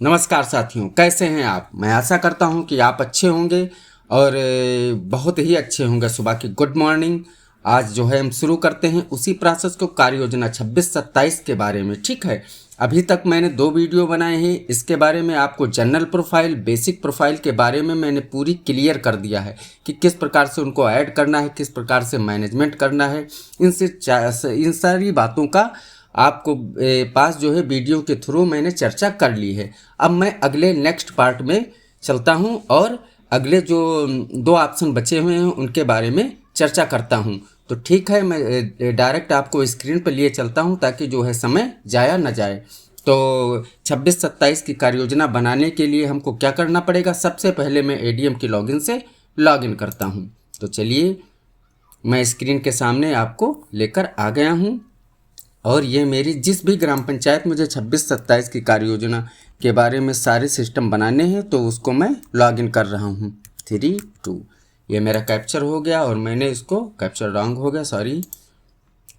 नमस्कार साथियों, कैसे हैं आप। मैं आशा करता हूं कि आप अच्छे होंगे और बहुत ही अच्छे होंगे। सुबह की गुड मॉर्निंग। आज जो है हम शुरू करते हैं उसी प्रोसेस को, कार्य योजना 26-27 के बारे में। ठीक है, अभी तक मैंने 2 वीडियो बनाए हैं। इसके बारे में आपको जनरल प्रोफाइल, बेसिक प्रोफाइल के बारे में मैंने पूरी क्लियर कर दिया है कि किस प्रकार से उनको ऐड करना है, किस प्रकार से मैनेजमेंट करना है। इन सारी बातों का आपको पास जो है वीडियो के थ्रू मैंने चर्चा कर ली है। अब मैं अगले नेक्स्ट पार्ट में चलता हूं और अगले जो 2 ऑप्शन बचे हुए हैं उनके बारे में चर्चा करता हूं। तो ठीक है, मैं डायरेक्ट आपको स्क्रीन पर लिए चलता हूं ताकि जो है समय जाया न जाए। तो 26-27 की कार्य योजना बनाने के लिए हमको क्या करना पड़ेगा। सबसे पहले मैं एडीएम की लॉगिन से लॉगिन करता हूं। तो चलिए, मैं स्क्रीन के सामने आपको लेकर आ गया हूं और ये मेरी जिस भी ग्राम पंचायत मुझे 26-27 की कार्य योजना के बारे में सारे सिस्टम बनाने हैं तो उसको मैं लॉगिन कर रहा हूँ। 3-2 ये मेरा कैप्चर हो गया और मैंने इसको कैप्चर रॉन्ग हो गया, सॉरी।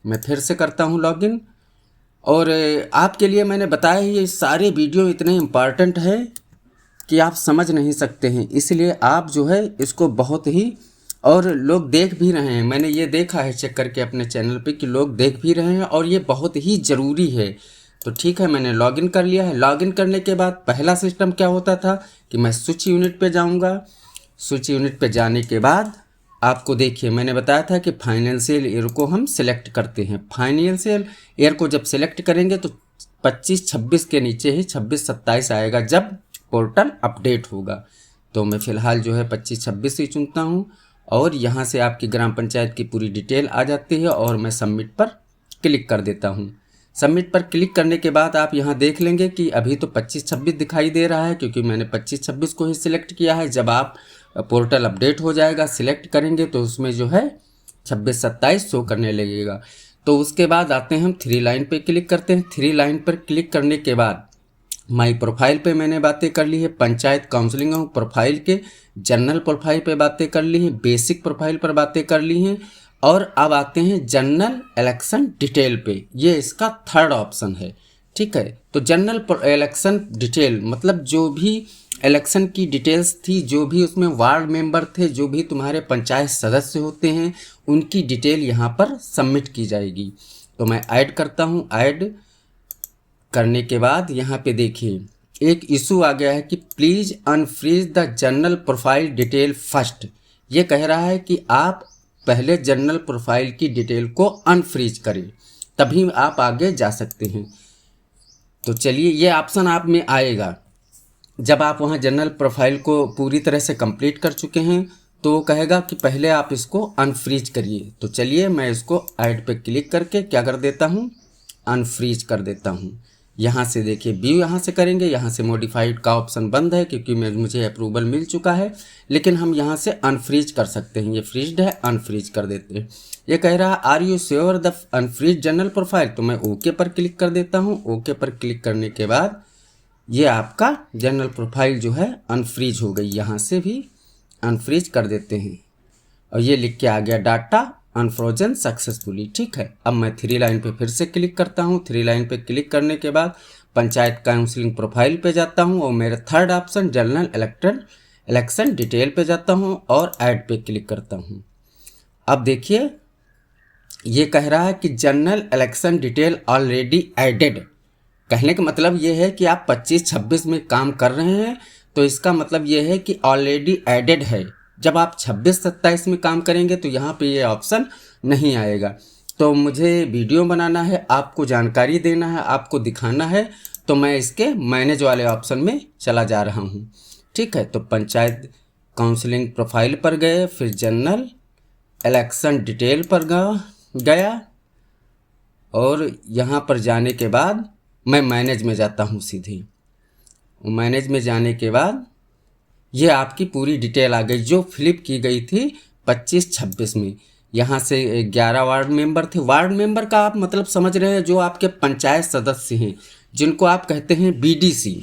मैं फिर से करता हूँ लॉगिन। और आपके लिए मैंने बताया ये सारे वीडियो इतने इम्पॉर्टेंट है कि आप समझ नहीं सकते हैं, इसलिए आप जो है इसको बहुत ही, और लोग देख भी रहे हैं। मैंने ये देखा है चेक करके अपने चैनल पे कि लोग देख भी रहे हैं और ये बहुत ही ज़रूरी है। तो ठीक है, मैंने लॉगिन कर लिया है। लॉगिन करने के बाद पहला सिस्टम क्या होता था कि मैं स्विच यूनिट पे जाऊंगा। स्विच यूनिट पे जाने के बाद आपको देखिए, मैंने बताया था कि फाइनेंशियल ईयर को हम सिलेक्ट करते हैं। फाइनेंशियल ईयर को जब सिलेक्ट करेंगे तो 25-26 के नीचे ही 26-27 आएगा जब पोर्टल अपडेट होगा। तो मैं फ़िलहाल जो है 25-26 ही चुनता हूँ और यहाँ से आपकी ग्राम पंचायत की पूरी डिटेल आ जाती है और मैं सबमिट पर क्लिक कर देता हूँ। सबमिट पर क्लिक करने के बाद आप यहाँ देख लेंगे कि अभी तो 25-26 दिखाई दे रहा है क्योंकि मैंने 25-26 को ही सिलेक्ट किया है। जब आप पोर्टल अपडेट हो जाएगा, सिलेक्ट करेंगे तो उसमें जो है 26-27 शो करने लगेगा। तो उसके बाद आते हैं हम 3 लाइन पे क्लिक करते हैं। 3 लाइन पर क्लिक करने के बाद माई प्रोफाइल पे मैंने बातें कर ली है, पंचायत काउंसलिंग प्रोफाइल के जनरल प्रोफाइल पे बातें कर ली हैं, बेसिक प्रोफाइल पर बातें कर ली हैं और अब आते हैं जनरल इलेक्शन डिटेल पे। ये इसका 3rd ऑप्शन है। ठीक है, तो जनरल इलेक्शन डिटेल मतलब जो भी इलेक्शन की डिटेल्स थी, जो भी उसमें वार्ड मेंबर थे, जो भी तुम्हारे पंचायत सदस्य होते हैं, उनकी डिटेल यहाँ पर सबमिट की जाएगी। तो मैं ऐड करता हूँ। ऐड करने के बाद यहाँ पे देखिए एक इशू आ गया है कि please unfreeze the general profile detail first. ये कह रहा है कि आप पहले जनरल प्रोफाइल की डिटेल को अनफ्रीज करें, तभी आप आगे जा सकते हैं। तो चलिए, ये ऑप्शन आप में आएगा जब आप वहाँ जनरल प्रोफाइल को पूरी तरह से कंप्लीट कर चुके हैं, तो वो कहेगा कि पहले आप इसको अनफ्रीज करिए। तो चलिए, मैं इसको ऐड पे क्लिक करके क्या कर देता हूँ, अनफ्रीज कर देता हूँ। यहाँ से देखिए व्यू यहाँ से करेंगे, यहाँ से मॉडिफाइड का ऑप्शन बंद है क्योंकि मुझे अप्रूवल मिल चुका है, लेकिन हम यहाँ से अनफ्रीज कर सकते हैं। ये फ्रीज्ड है, अनफ्रीज कर देते हैं। ये कह रहा है are you sure the unfreeze general profile, तो मैं ओके पर क्लिक कर देता हूँ। ओके पर क्लिक करने के बाद ये आपका जनरल प्रोफाइल जो है अनफ्रीज हो गई। यहाँ से भी अनफ्रीज कर देते हैं और ये लिख के आ गया डाटा अनफ्रोजन सक्सेसफुली। ठीक है, अब मैं 3 लाइन पे फिर से क्लिक करता हूँ। 3 लाइन पे क्लिक करने के बाद पंचायत काउंसलिंग प्रोफाइल पे जाता हूँ और मेरा 3rd option general election detail पे जाता हूँ और ऐड पे क्लिक करता हूँ। अब देखिए ये कह रहा है कि general election detail already added. कहने का मतलब ये है कि आप 25-26 में काम कर रहे हैं, तो इसका मतलब ये है कि ऑलरेडी एडेड है। जब आप 26-27 में काम करेंगे तो यहाँ पे ये ऑप्शन नहीं आएगा। तो मुझे वीडियो बनाना है, आपको जानकारी देना है, आपको दिखाना है, तो मैं इसके मैनेज वाले ऑप्शन में चला जा रहा हूँ। ठीक है, तो पंचायत काउंसलिंग प्रोफाइल पर गए, फिर जनरल इलेक्शन डिटेल पर गया और यहाँ पर जाने के बाद मैं मैनेज में जाता हूँ सीधे। मैनेज में जाने के बाद ये आपकी पूरी डिटेल आ गई जो फिलिप की गई थी 25-26 में। यहाँ से 11 वार्ड मेंबर थे। वार्ड मेंबर का आप मतलब समझ रहे हैं, जो आपके पंचायत सदस्य हैं, जिनको आप कहते हैं बीडीसी,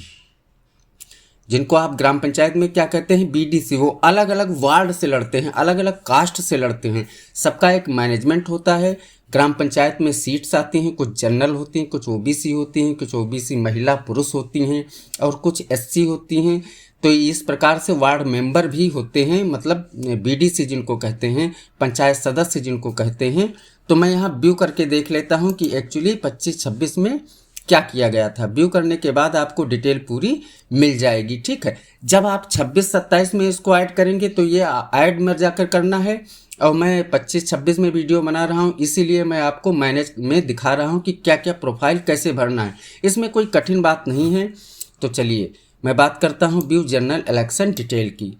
जिनको आप ग्राम पंचायत में क्या कहते हैं, बीडीसी। वो अलग अलग वार्ड से लड़ते हैं, अलग अलग कास्ट से लड़ते हैं। सबका एक मैनेजमेंट होता है। ग्राम पंचायत में सीट्स आती हैं, कुछ जनरल होती हैं, कुछ ओबीसी होती हैं, कुछ ओबीसी महिला पुरुष होती हैं और कुछ एससी होती हैं। तो इस प्रकार से वार्ड मेंबर भी होते हैं, मतलब बीडीसी जिनको कहते हैं, पंचायत सदस्य जिनको कहते हैं। तो मैं यहाँ व्यू करके देख लेता हूँ कि एक्चुअली 25-26 में क्या किया गया था। व्यू करने के बाद आपको डिटेल पूरी मिल जाएगी, ठीक है। जब आप 26-27 में इसको ऐड करेंगे तो ये ऐड में जाकर करना है, और मैं 25-26 में वीडियो बना रहा हूँ, इसीलिए मैं आपको मैनेज में दिखा रहा हूँ कि क्या क्या प्रोफाइल कैसे भरना है। इसमें कोई कठिन बात नहीं है। तो चलिए मैं बात करता हूँ व्यू जनरल इलेक्शन डिटेल की।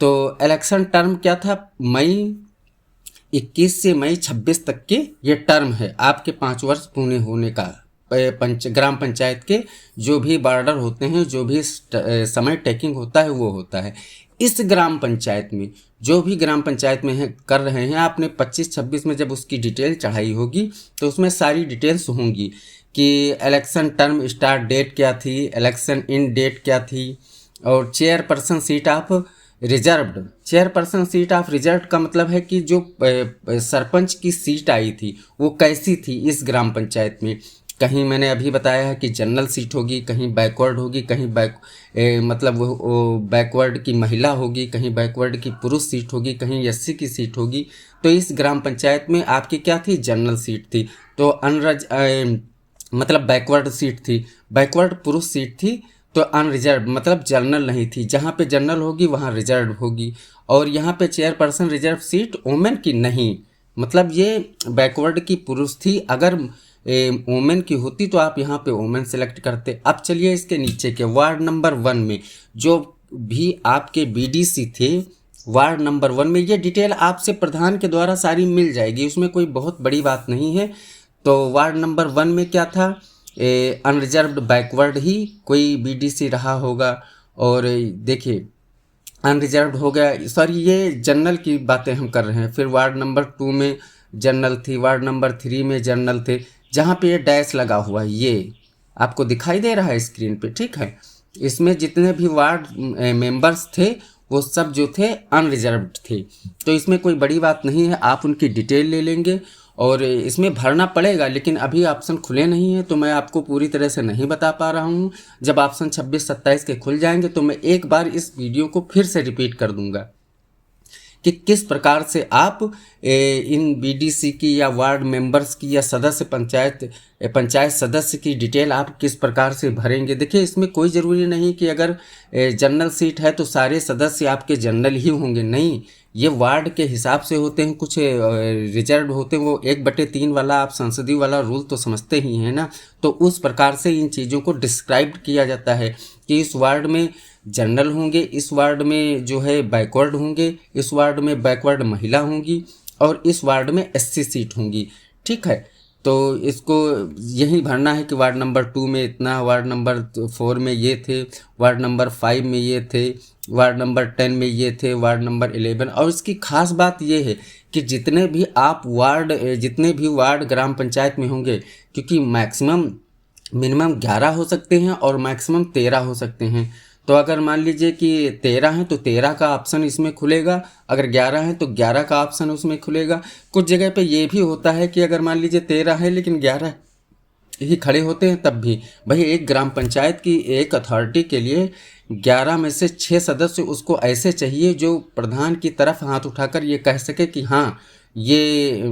तो इलेक्शन टर्म क्या था, मई 21 से मई 26 तक के ये टर्म है आपके 5 वर्ष पूरे होने का। ग्राम पंचायत के जो भी बॉर्डर होते हैं, जो भी समय टेकिंग होता है वो होता है। इस ग्राम पंचायत में जो भी ग्राम पंचायत में है कर रहे हैं, आपने 25-26 में जब उसकी डिटेल चढ़ाई होगी तो उसमें सारी डिटेल्स होंगी कि इलेक्शन टर्म स्टार्ट डेट क्या थी, इलेक्शन इन डेट क्या थी, और chairperson seat of reserved. Chairperson seat of reserved का मतलब है कि जो सरपंच की सीट आई थी वो कैसी थी इस ग्राम पंचायत में। कहीं मैंने अभी बताया है कि जनरल सीट होगी, कहीं बैकवर्ड होगी, कहीं मतलब वो बैकवर्ड की महिला होगी, कहीं बैकवर्ड की पुरुष सीट होगी, कहीं एससी की सीट होगी। तो इस ग्राम पंचायत में आपकी क्या थी, जनरल सीट थी। तो मतलब बैकवर्ड सीट थी, बैकवर्ड पुरुष सीट थी। तो अनरिजर्व मतलब जनरल नहीं थी, जहाँ पे जनरल होगी वहाँ रिजर्व होगी। और यहाँ पे चेयरपर्सन रिजर्व सीट वोमेन की नहीं, मतलब ये बैकवर्ड की पुरुष थी। अगर वोमेन की होती तो आप यहाँ पे वोमेन सेलेक्ट करते। अब चलिए इसके नीचे के वार्ड नंबर 1 में जो भी आपके बीडीसी थे, वार्ड नंबर 1 में ये डिटेल आपसे प्रधान के द्वारा सारी मिल जाएगी, उसमें कोई बहुत बड़ी बात नहीं है। तो वार्ड नंबर 1 में क्या था, अनरिजर्व्ड बैकवर्ड ही कोई बीडीसी रहा होगा। और देखिए अनरिजर्व्ड हो गया, सॉरी ये जनरल की बातें हम कर रहे हैं। फिर वार्ड नंबर 2 में जनरल थी, वार्ड नंबर 3 में जनरल थे। जहाँ पे ये डैश लगा हुआ है ये आपको दिखाई दे रहा है स्क्रीन पे, ठीक है। इसमें जितने भी वार्ड मेंबर्स थे वो सब जो थे अनरिजर्व्ड थे। तो इसमें कोई बड़ी बात नहीं है, आप उनकी डिटेल ले लेंगे और इसमें भरना पड़ेगा, लेकिन अभी ऑप्शन खुले नहीं है तो मैं आपको पूरी तरह से नहीं बता पा रहा हूँ। जब ऑप्शन 26-27 के खुल जाएंगे तो मैं एक बार इस वीडियो को फिर से रिपीट कर दूंगा कि किस प्रकार से आप इन बीडीसी की या वार्ड मेंबर्स की या सदस्य पंचायत सदस्य की डिटेल आप किस प्रकार से भरेंगे। देखिए इसमें कोई ज़रूरी नहीं कि अगर जनरल सीट है तो सारे सदस्य आपके जनरल ही होंगे, नहीं, ये वार्ड के हिसाब से होते हैं। कुछ रिजर्व होते हैं, वो 1/3 वाला आप संसदीय वाला रूल तो समझते ही हैं ना। तो उस प्रकार से इन चीज़ों को डिस्क्राइब किया जाता है कि इस वार्ड में जनरल होंगे, इस वार्ड में जो है बैकवर्ड होंगे, इस वार्ड में बैकवर्ड महिला होंगी और इस वार्ड में एससी सीट होंगी, ठीक है। तो इसको यही भरना है कि वार्ड नंबर 2 में इतना, वार्ड नंबर 4 में ये थे, वार्ड नंबर 5 में ये थे, वार्ड नंबर 10 में ये थे, वार्ड नंबर 11। और इसकी खास बात ये है कि जितने भी वार्ड ग्राम पंचायत में होंगे, क्योंकि मिनिमम 11 हो सकते हैं और मैक्सिमम 13 हो सकते हैं। तो अगर मान लीजिए कि 13 हैं तो 13 का ऑप्शन इसमें खुलेगा, अगर 11 हैं तो 11 का ऑप्शन उसमें खुलेगा। कुछ जगह पे ये भी होता है कि अगर मान लीजिए 13 है लेकिन 11 ही खड़े होते हैं, तब भी भाई एक ग्राम पंचायत की एक अथॉरिटी के लिए 11 में से 6 सदस्य उसको ऐसे चाहिए जो प्रधान की तरफ हाथ उठाकर ये कह सके कि हाँ ये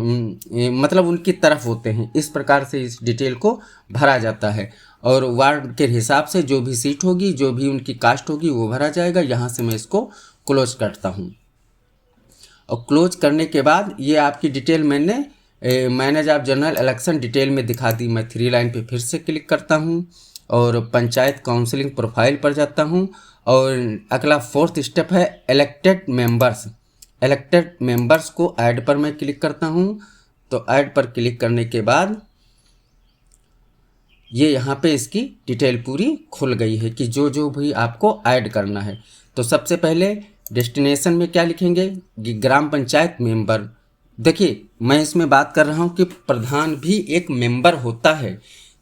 मतलब उनकी तरफ होते हैं। इस प्रकार से इस डिटेल को भरा जाता है और वार्ड के हिसाब से जो भी सीट होगी, जो भी उनकी कास्ट होगी वो भरा जाएगा। यहाँ से मैं इसको क्लोज करता हूँ और क्लोज करने के बाद ये आपकी detail manage of general election detail में दिखा दी। मैं 3 लाइन पे फिर से क्लिक करता हूँ और पंचायत काउंसलिंग प्रोफाइल पर जाता हूँ और अगला 4th स्टेप है इलेक्टेड मेंबर्स को ऐड पर मैं क्लिक करता हूँ। तो ऐड पर क्लिक करने के बाद ये यहाँ पे इसकी डिटेल पूरी खुल गई है कि जो जो भी आपको ऐड करना है। तो सबसे पहले डेस्टिनेशन में क्या लिखेंगे, ग्राम पंचायत मेंबर। देखिए मैं इसमें बात कर रहा हूँ कि प्रधान भी एक मेंबर होता है।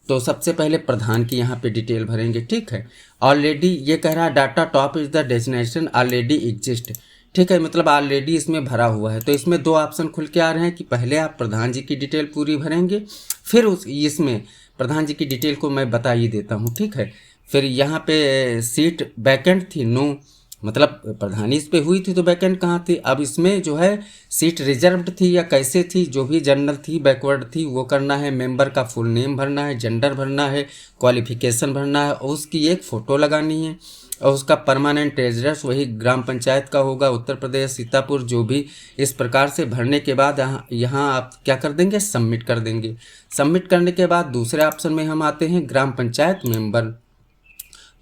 तो सबसे पहले प्रधान की यहाँ पे डिटेल भरेंगे, ठीक है। ऑलरेडी ये कह रहा है data top is the destination already exist, ठीक है, मतलब ऑलरेडी इसमें भरा हुआ है। तो इसमें दो ऑप्शन खुल के आ रहे हैं कि पहले आप प्रधान जी की डिटेल पूरी भरेंगे, फिर उस इसमें प्रधान जी की डिटेल को मैं बता ही देता हूँ। ठीक है, फिर यहाँ पे सीट वैकेंट थी, नो, मतलब प्रधानी इस पे हुई थी तो वैकेंट कहाँ थी। अब इसमें जो है सीट रिजर्व्ड थी या कैसे थी, जो भी जनरल थी, बैकवर्ड थी, वो करना है। मेंबर का फुल नेम भरना है, जेंडर भरना है, क्वालिफिकेशन भरना है, और उसकी एक फ़ोटो लगानी है, और उसका परमानेंट एड्रेस वही ग्राम पंचायत का होगा, उत्तर प्रदेश सीतापुर, जो भी। इस प्रकार से भरने के बाद यहाँ आप क्या कर देंगे, सबमिट कर देंगे। सबमिट करने के बाद दूसरे ऑप्शन में हम आते हैं ग्राम पंचायत मेंबर।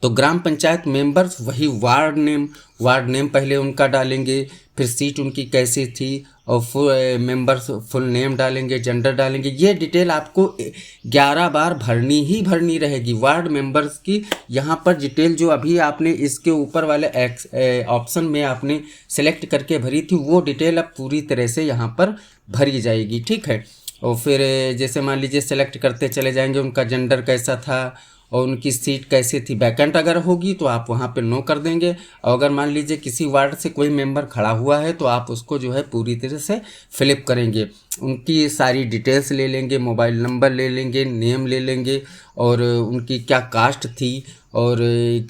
तो ग्राम पंचायत मेंबर्स वही वार्ड नेम पहले उनका डालेंगे, फिर सीट उनकी कैसी थी, और मेंबर्स फुल नेम डालेंगे, जेंडर डालेंगे। ये डिटेल आपको 11 बार भरनी ही भरनी रहेगी वार्ड मेंबर्स की। यहाँ पर डिटेल जो अभी आपने इसके ऊपर वाले ऑप्शन में आपने सेलेक्ट करके भरी थी, वो डिटेल अब पूरी तरह से यहाँ पर भरी जाएगी। ठीक है, और फिर जैसे मान लीजिए सेलेक्ट करते चले जाएंगे, उनका जेंडर कैसा था और उनकी सीट कैसी थी। वैकेंट अगर होगी तो आप वहाँ पे नो कर देंगे, और अगर मान लीजिए किसी वार्ड से कोई मेंबर खड़ा हुआ है तो आप उसको जो है पूरी तरह से फिलअप करेंगे। उनकी सारी डिटेल्स ले लेंगे, मोबाइल नंबर ले लेंगे, नेम ले लेंगे, और उनकी क्या कास्ट थी और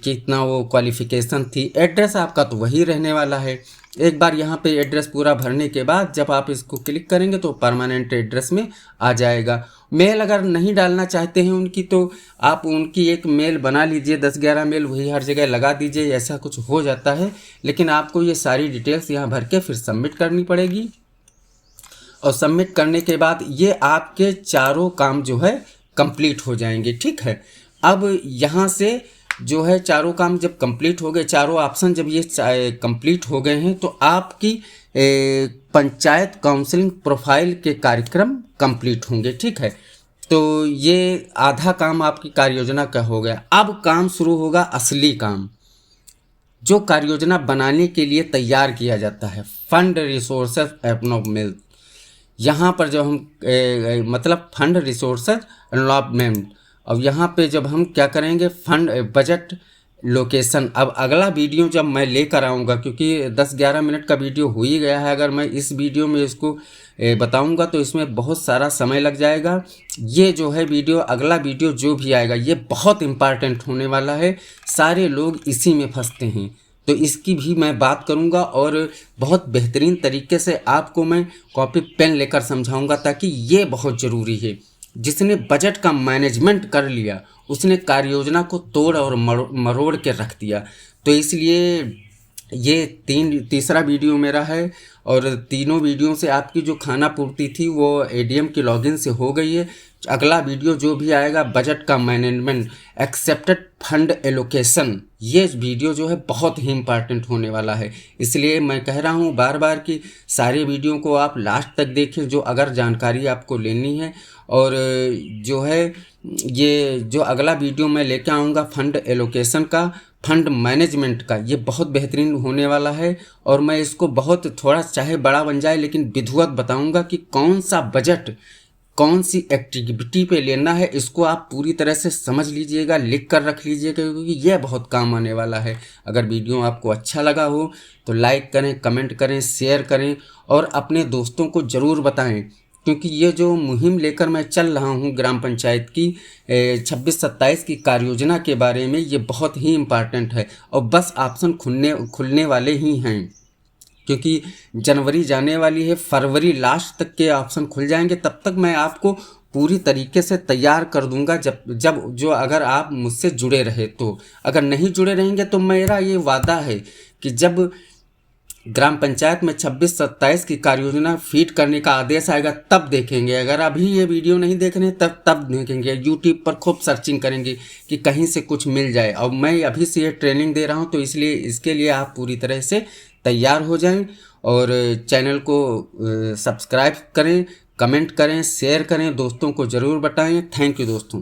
कितना वो क्वालिफिकेशन थी। एड्रेस आपका तो वही रहने वाला है। एक बार यहाँ पे एड्रेस पूरा भरने के बाद जब आप इसको क्लिक करेंगे तो परमानेंट एड्रेस में आ जाएगा। मेल अगर नहीं डालना चाहते हैं उनकी, तो आप उनकी एक मेल बना लीजिए, 10-11 मेल वही हर जगह लगा दीजिए, ऐसा कुछ हो जाता है। लेकिन आपको ये सारी डिटेल्स यहाँ भर के फिर सबमिट करनी पड़ेगी, और सबमिट करने के बाद ये आपके चारों काम जो है कंप्लीट हो जाएंगे। ठीक है, अब यहाँ से जो है चारों काम जब कंप्लीट हो गए, चारों ऑप्शन जब ये कंप्लीट हो गए हैं, तो आपकी पंचायत काउंसलिंग प्रोफाइल के कार्यक्रम कंप्लीट होंगे। ठीक है, तो ये आधा काम आपकी कार्य योजना का हो गया। अब काम शुरू होगा असली काम, जो कार्य योजना बनाने के लिए तैयार किया जाता है। फंड रिसोर्सेज एनवलपमेंट, यहाँ पर जब हम मतलब फंड रिसोर्सेज एनवलपमेंट, अब यहाँ पे जब हम क्या करेंगे, फंड बजट लोकेशन। अब अगला वीडियो जब मैं लेकर आऊँगा, क्योंकि 10-11 मिनट का वीडियो हो ही गया है, अगर मैं इस वीडियो में इसको बताऊँगा तो इसमें बहुत सारा समय लग जाएगा। ये जो है वीडियो, अगला वीडियो जो भी आएगा, ये बहुत इम्पॉर्टेंट होने वाला है। सारे लोग इसी में फंसते हैं, तो इसकी भी मैं बात करूंगा, और बहुत बेहतरीन तरीके से आपको मैं कॉपी पेन लेकर समझाऊंगा, ताकि ये बहुत ज़रूरी है। जिसने बजट का मैनेजमेंट कर लिया उसने कार्य योजना को तोड़ और मरोड़ के रख दिया। तो इसलिए ये तीसरा वीडियो मेरा है, और तीनों वीडियो से आपकी जो खाना पूर्ति थी वो एडीएम की लॉगिन से हो गई है। अगला वीडियो जो भी आएगा, बजट का मैनेजमेंट, एक्सेप्टेड फंड एलोकेशन, ये वीडियो जो है बहुत ही इम्पॉर्टेंट होने वाला है। इसलिए मैं कह रहा हूँ बार बार कि सारे वीडियो को आप लास्ट तक देखें, जो अगर जानकारी आपको लेनी है। और जो है ये जो अगला वीडियो मैं लेके आऊँगा फंड एलोकेशन का, फंड मैनेजमेंट का, ये बहुत बेहतरीन होने वाला है। और मैं इसको बहुत थोड़ा चाहे बड़ा बन जाए लेकिन विधिवत बताऊंगा कि कौन सा बजट कौन सी एक्टिविटी पे लेना है। इसको आप पूरी तरह से समझ लीजिएगा, लिख कर रख लीजिएगा, क्योंकि ये बहुत काम आने वाला है। अगर वीडियो आपको अच्छा लगा हो तो लाइक करें, कमेंट करें, शेयर करें, और अपने दोस्तों को ज़रूर बताएं, क्योंकि ये जो मुहिम लेकर मैं चल रहा हूँ ग्राम पंचायत की 26-27 की कार्य योजना के बारे में, ये बहुत ही इम्पॉर्टेंट है। और बस ऑप्शन खुलने वाले ही हैं, क्योंकि जनवरी जाने वाली है, फरवरी लास्ट तक के ऑप्शन खुल जाएंगे। तब तक मैं आपको पूरी तरीके से तैयार कर दूंगा, जब जो अगर आप मुझसे जुड़े रहे तो। अगर नहीं जुड़े रहेंगे तो मेरा ये वादा है कि जब ग्राम पंचायत में 26-27 की कार्य योजना फीड करने का आदेश आएगा तब देखेंगे। अगर अभी ये वीडियो नहीं देख रहे हैं तब देखेंगे। यूट्यूब पर खूब सर्चिंग करेंगे कि कहीं से कुछ मिल जाए। और मैं अभी से ये ट्रेनिंग दे रहा हूँ, तो इसलिए इसके लिए आप पूरी तरह से तैयार हो जाएं, और चैनल को सब्सक्राइब करें, कमेंट करें, शेयर करें, दोस्तों को ज़रूर बताएं। थैंक यू दोस्तों।